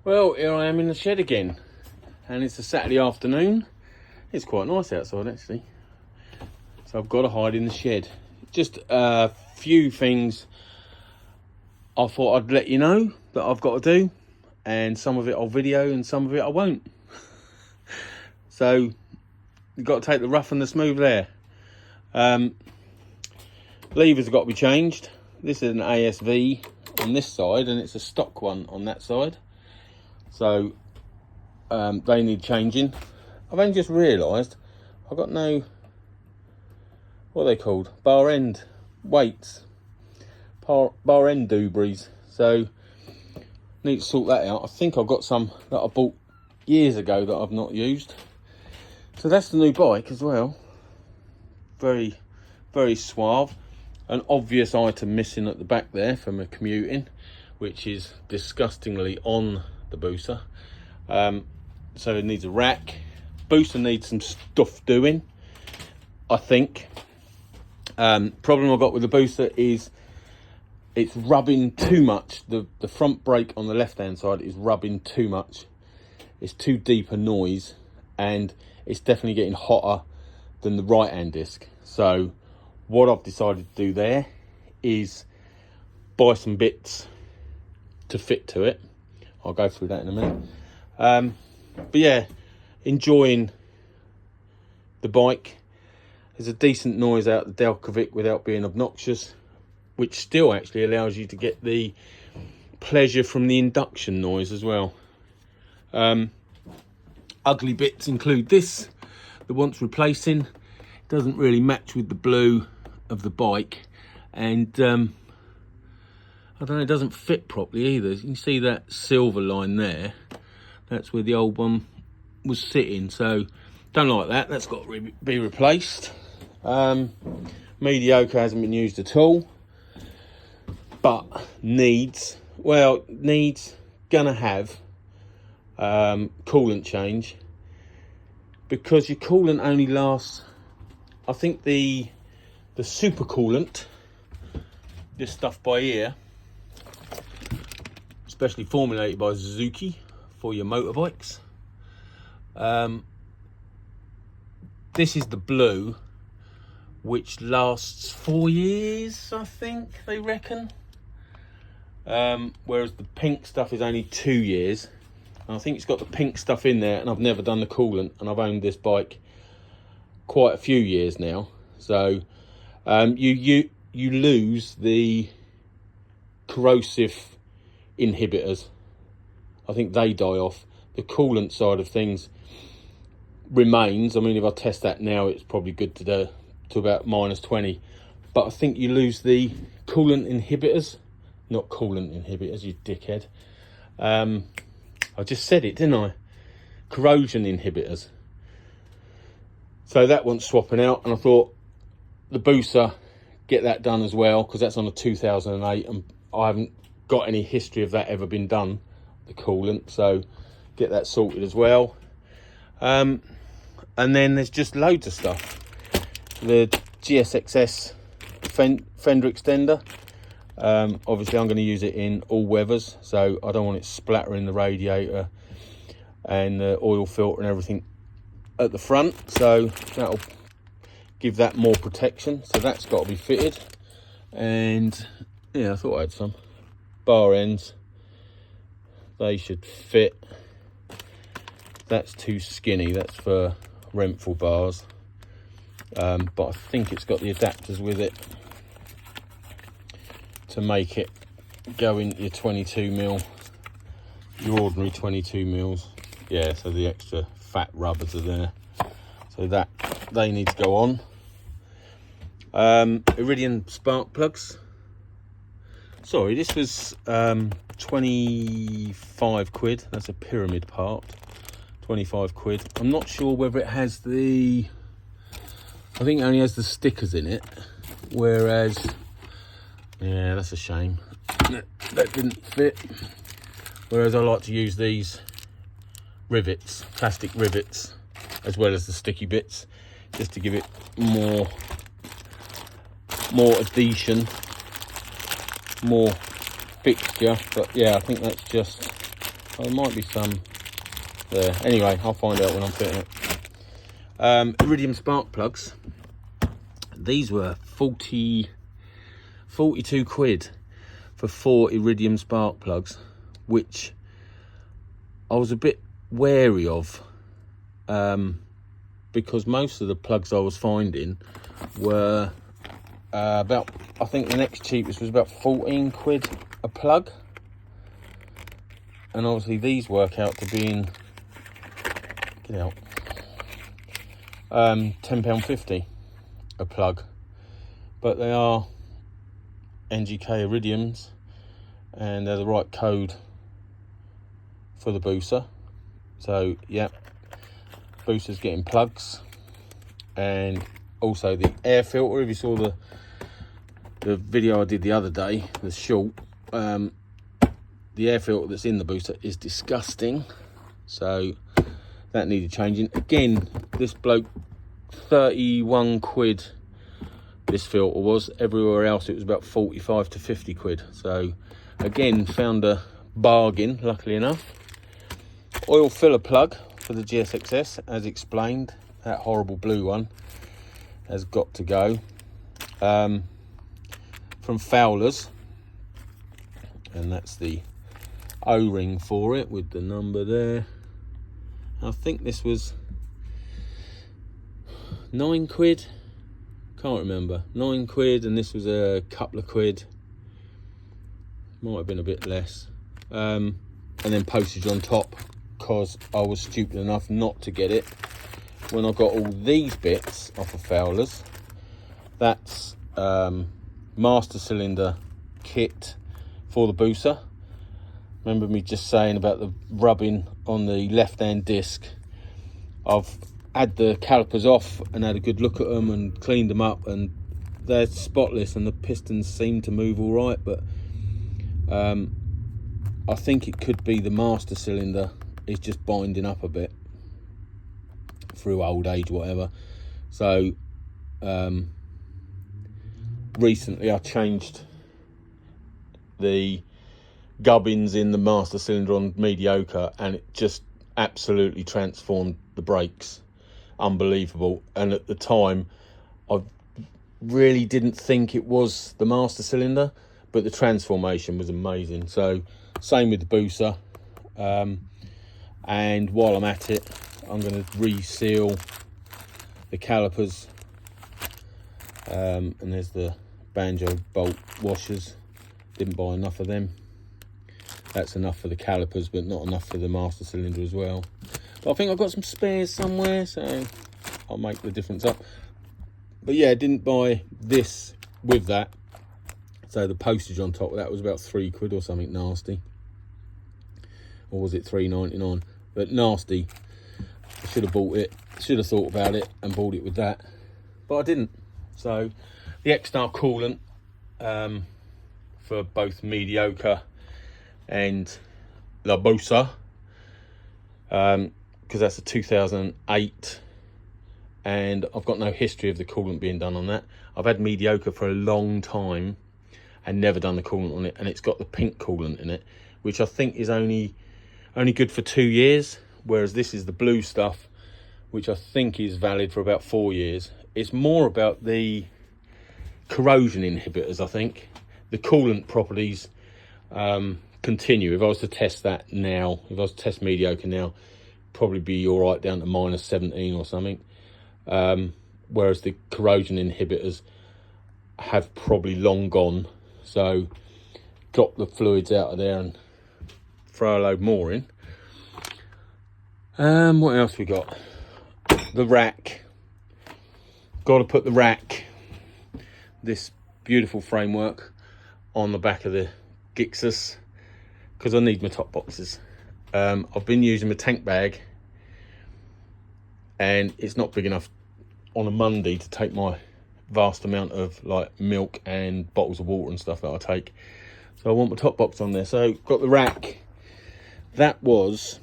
Well, here I am in the shed again, and it's a Saturday afternoon. It's quite nice outside actually, so I've got to hide in the shed. Just a few things I thought I'd let you know that I've got to do, and some of it I'll video and some of it I won't. So you've got to take the rough and the smooth there. Levers have got to be changed. This is an ASV on this side and it's a stock one on that side, so they need changing. I've only just realised I've got no, what are they called, bar end weights, bar end doobrays, so need to sort that out. I think I've got some that I bought years ago that I've not used. So that's the new bike as well. Very suave. An obvious item missing at the back there from my commuting, which is disgustingly on the Busa. So it needs a rack. Busa needs some stuff doing, I think. Problem I've got with the Busa is it's rubbing too much. The front brake on the left hand side is rubbing too much. It's too deep a noise, and it's definitely getting hotter than the right hand disc. So what I've decided to do there is buy some bits to fit to it. I'll go through that in a minute. But yeah, enjoying the bike. There's a decent noise out the Delcovic without being obnoxious, which still actually allows you to get the pleasure from the induction noise as well. Ugly bits include this, that wants replacing. Doesn't really match with the blue of the bike, and I don't know, it doesn't fit properly either. You can see that silver line there, that's where the old one was sitting, so don't like that. That's got to be replaced. Mediocre hasn't been used at all, but needs gonna have coolant change, because your coolant only lasts, I think the super coolant, this stuff by here, especially formulated by Suzuki for your motorbikes. This is the blue, which lasts 4 years, I think they reckon. Whereas the pink stuff is only 2 years. And I think it's got the pink stuff in there, and I've never done the coolant, and I've owned this bike quite a few years now. So you lose the corrosive inhibitors. I think they die off. The coolant side of things remains. I mean, if I test that now, it's probably good to about -20. But I think you lose the coolant inhibitors. Not coolant inhibitors, you dickhead. I just said it, didn't I? Corrosion inhibitors. So that wants swapping out, and I thought the Busa, get that done as well, because that's on a 2008, and I haven't got any history of that ever been done, the coolant, so get that sorted as well. And then there's just loads of stuff. The GSXS fender extender, obviously I'm going to use it in all weathers, so I don't want it splattering the radiator and the oil filter and everything at the front, so that'll give that more protection. So that's got to be fitted. And yeah, I thought I had some bar ends, they should fit. That's too skinny, that's for Renthal bars, but I think it's got the adapters with it to make it go into your 22mm, your ordinary 22mm. Yeah, so the extra fat rubbers are there, so that they need to go on. Iridium spark plugs. Sorry, this was 25 quid. That's a pyramid part. 25 quid. I'm not sure whether it has the, I think it only has the stickers in it, whereas, yeah, that's a shame, that didn't fit. Whereas I like to use these rivets, plastic rivets, as well as the sticky bits, just to give it more adhesion, more fixture. But yeah, I think that's just there might be some there. Anyway, I'll find out when I'm fitting it. Iridium spark plugs. These were 42 quid for 4 Iridium spark plugs, which I was a bit wary of, because most of the plugs I was finding were about, I think the next cheapest was about 14 quid a plug, and obviously these work out to being, get out, £10.50 a plug, but they are NGK Iridiums and they're the right code for the booster. So yeah, booster's getting plugs, and also the air filter. If you saw the video I did the other day, the short, the air filter that's in the booster is disgusting, so that needed changing. Again, this bloke, 31 quid this filter was. Everywhere else it was about 45 to 50 quid. So again, found a bargain, luckily enough. Oil filler plug for the GSXS, as explained. That horrible blue one has got to go. From Fowler's, and that's the O-ring for it with the number there. I think this was 9 quid, can't remember, 9 quid, and this was a couple of quid, might have been a bit less, and then postage on top, because I was stupid enough not to get it when I got all these bits off of Fowler's. That's master cylinder kit for the booster. Remember me just saying about the rubbing on the left hand disc? I've had the calipers off and had a good look at them and cleaned them up, and they're spotless and the pistons seem to move all right, but I think it could be the master cylinder is just binding up a bit through old age, whatever. So recently I changed the gubbins in the master cylinder on mediocre, and it just absolutely transformed the brakes. Unbelievable. And at the time I really didn't think it was the master cylinder, but the transformation was amazing. So same with the booster, and while I'm at it, I'm going to reseal the calipers, and there's the banjo bolt washers. Didn't buy enough of them. That's enough for the calipers, but not enough for the master cylinder as well. But I think I've got some spares somewhere, so I'll make the difference up. But yeah, didn't buy this with that. So the postage on top of that was about 3 quid or something nasty. Or was it £3.99? But nasty. I should have bought it. Should have thought about it and bought it with that. But I didn't. So the X-Star coolant for both mediocre and La Bosa, because that's a 2008, and I've got no history of the coolant being done on that. I've had mediocre for a long time and never done the coolant on it, and it's got the pink coolant in it, which I think is only good for 2 years, whereas this is the blue stuff, which I think is valid for about 4 years. It's more about the corrosion inhibitors, I think. The coolant properties continue. If I was to test that now, if I was to test mediocre now, probably be all right down to minus 17 or something. Whereas the corrosion inhibitors have probably long gone. So drop the fluids out of there and throw a load more in. What else we got? The rack. Got to put the rack, this beautiful framework, on the back of the Gixxus, because I need my top boxes. I've been using my tank bag, and it's not big enough on a Monday to take my vast amount of like milk and bottles of water and stuff that I take. So I want my top box on there. So got the rack. That was,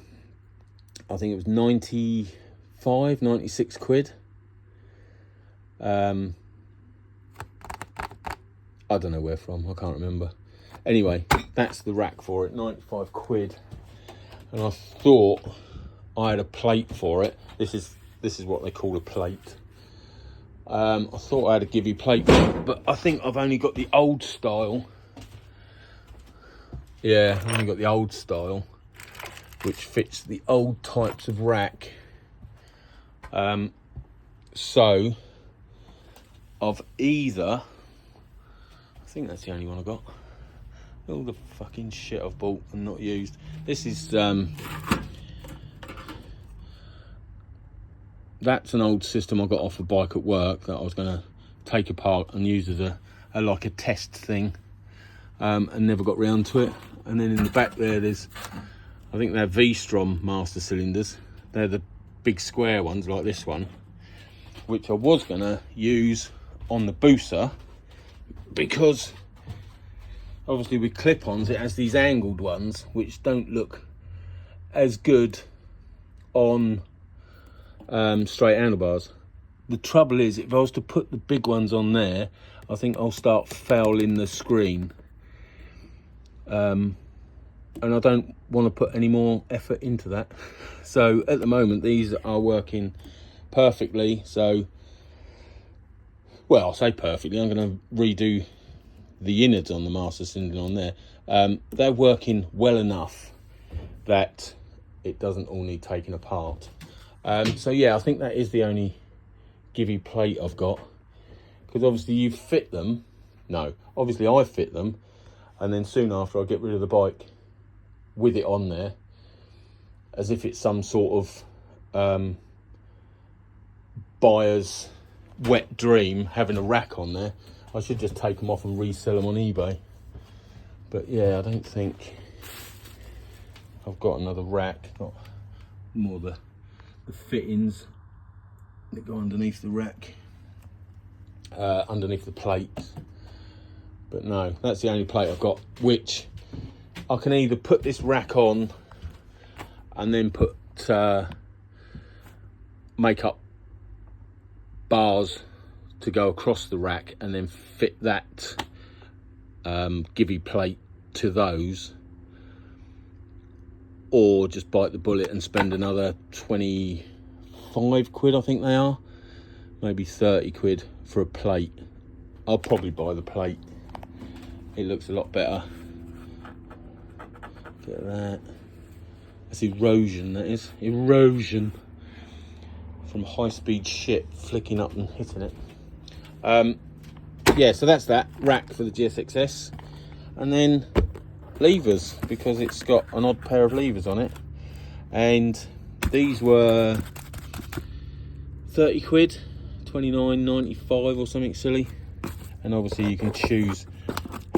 I think it was 95, 96 quid. I don't know where from, I can't remember. Anyway, that's the rack for it, 95 quid. and I thought I had a plate for it. This is what they call a plate. I thought I had a Givi plate, but I think I've only got the old style. Yeah, I've only got the old style, which fits the old types of rack. So I've either, I think that's the only one I got. All the fucking shit I've bought and not used. This is that's an old system I got off a bike at work that I was going to take apart and use as a like a test thing, and never got round to it. And then in the back there's, I think they're V-Strom master cylinders. They're the big square ones like this one, which I was going to use on the Busa, because obviously with clip-ons it has these angled ones which don't look as good on straight handlebars. The trouble is, if I was to put the big ones on there, I think I'll start fouling the screen, and I don't want to put any more effort into that. So at the moment these are working perfectly. So, well, I'll say perfectly, I'm going to redo the innards on the master cylinder on there. They're working well enough that it doesn't all need taking apart. So yeah, I think that is the only Givi plate I've got, because obviously you fit them. No, obviously I fit them, and then soon after I get rid of the bike with it on there, as if it's some sort of buyer's wet dream having a rack on there. I should just take them off and resell them on eBay. But yeah, I don't think I've got another rack. Got more the fittings that go underneath the rack, underneath the plates. But no, that's the only plate I've got, which I can either put this rack on and then put make up bars to go across the rack and then fit that Givi plate to those, or just bite the bullet and spend another 25 quid, I think they are, maybe 30 quid for a plate. I'll probably buy the plate. It looks a lot better. Look at that. That's erosion, that is. Erosion from high-speed shit flicking up and hitting it. Yeah, so that's that rack for the GSXS. And then levers, because it's got an odd pair of levers on it. And these were 30 quid, 29.95 or something silly. And obviously you can choose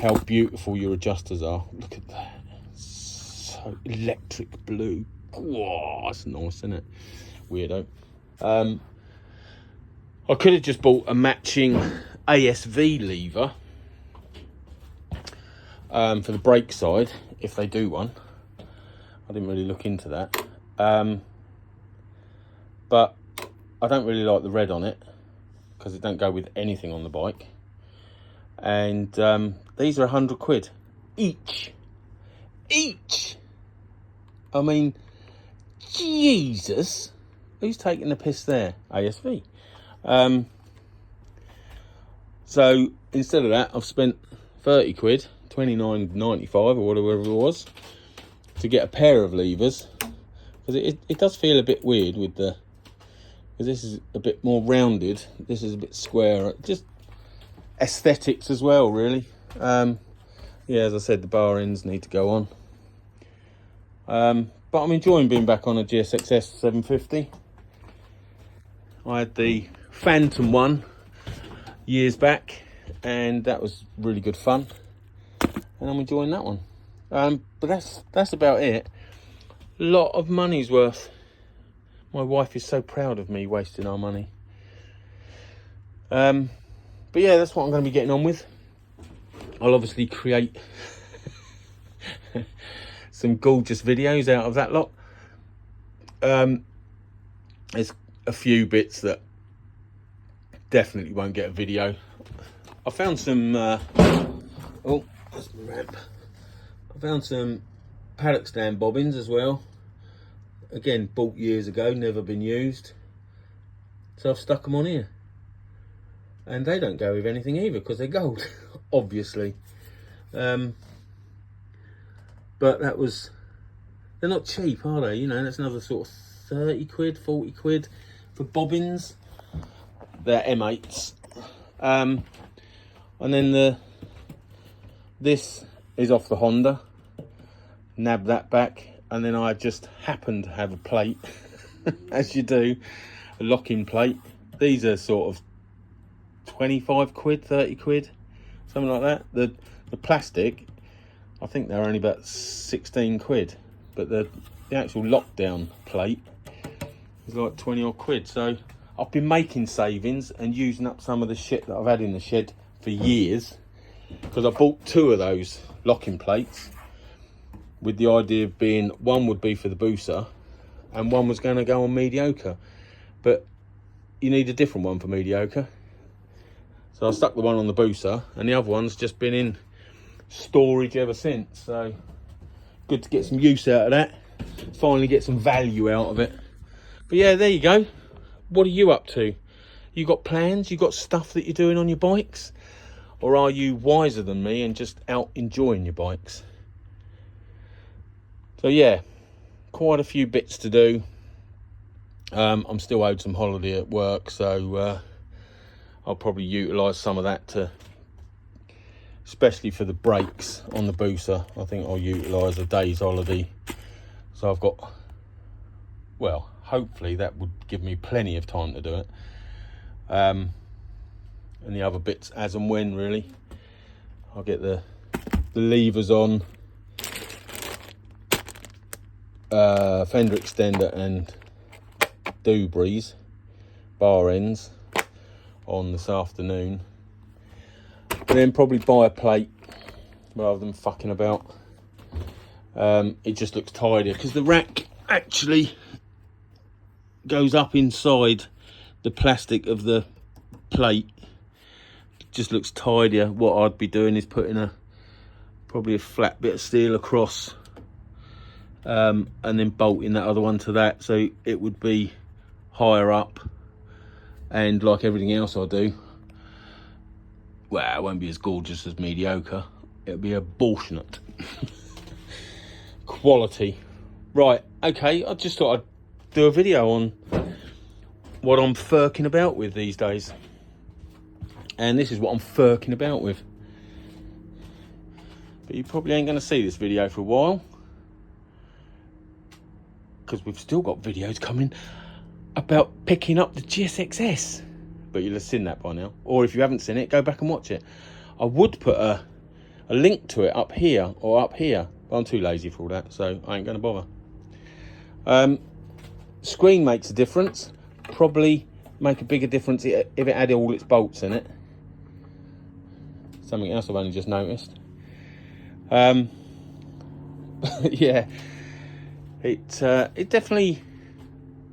how beautiful your adjusters are. Look at that. So electric blue. Whoa, that's nice, isn't it? Weirdo. I could have just bought a matching ASV lever for the brake side, if they do one. I didn't really look into that. But I don't really like the red on it, because it don't go with anything on the bike. And these are 100 quid each. I mean, Jesus, who's taking the piss there? ASV. So instead of that, I've spent 30 quid, 29.95 or whatever it was, to get a pair of levers, because it does feel a bit weird with the, because this is a bit more rounded, this is a bit square, just aesthetics as well, really. Yeah, as I said, the bar ends need to go on. But I'm enjoying being back on a GSXS 750. I had the Phantom one years back, and that was really good fun, and I'm enjoying that one. But that's about it. A lot of money's worth. My wife is so proud of me wasting our money. But yeah, that's what I'm going to be getting on with. I'll obviously create some gorgeous videos out of that lot. There's a few bits that definitely won't get a video. I found some oh, that's my ramp. I found some paddock stand bobbins as well, again, bought years ago, never been used. So I've stuck them on here. And they don't go with anything either because they're gold, obviously. But that was, they're not cheap, are they? You know, that's another sort of 30 quid, 40 quid for bobbins. They're M8s. And then this is off the Honda. Nab that back, and then I just happened to have a plate, as you do, a lock-in plate. These are sort of 25 quid, 30 quid, something like that. The plastic, I think they're only about 16 quid, but the actual lockdown plate is like 20 odd quid. So I've been making savings and using up some of the shit that I've had in the shed for years, because I bought 2 of those locking plates with the idea of being, one would be for the Busa and one was going to go on mediocre, but you need a different one for mediocre. So I stuck the one on the Busa, and the other one's just been in storage ever since. So good to get some use out of that, finally get some value out of it. But yeah, there you go. What are you up to? You got plans? You got stuff that you're doing on your bikes? Or are you wiser than me and just out enjoying your bikes? So yeah, quite a few bits to do. I'm still owed some holiday at work, so I'll probably utilise some of that to, especially for the brakes on the Busa. I think I'll utilise a day's holiday. So I've got, well, hopefully that would give me plenty of time to do it. And the other bits as and when, really. I'll get the levers on, fender extender and doobrays, bar ends on this afternoon, and then probably buy a plate rather than fucking about. It just looks tidier because the rack actually goes up inside the plastic of the plate. It just looks tidier. What I'd be doing is putting probably a flat bit of steel across, and then bolting that other one to that, so it would be higher up. And like everything else I do, well, it won't be as gorgeous as mediocre. It'll be abortionate quality. Right, okay, I just thought I'd do a video on what I'm furking about with these days. And this is what I'm furking about with. But you probably ain't going to see this video for a while, because we've still got videos coming about picking up the GSX-S. But you'll have seen that by now. Or if you haven't seen it, go back and watch it. I would put a link to it up here or up here, but I'm too lazy for all that, so I ain't going to bother. Screen makes a difference. Probably make a bigger difference if it had all its bolts in it. Something else I've only just noticed. Yeah, it definitely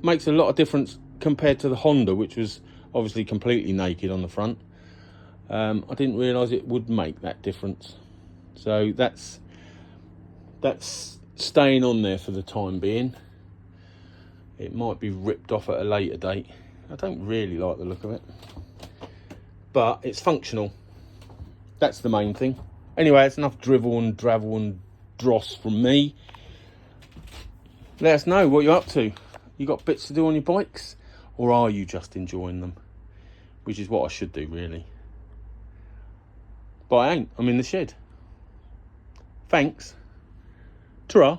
makes a lot of difference compared to the Honda, which was obviously completely naked on the front. I didn't realise it would make that difference. So that's staying on there for the time being. It might be ripped off at a later date. I don't really like the look of it, but it's functional. That's the main thing. Anyway, it's enough drivel and dravel and dross from me. Let us know what you're up to. You got bits to do on your bikes, or are you just enjoying them? Which is what I should do, really. But I ain't. I'm in the shed. Thanks. Ta-ra.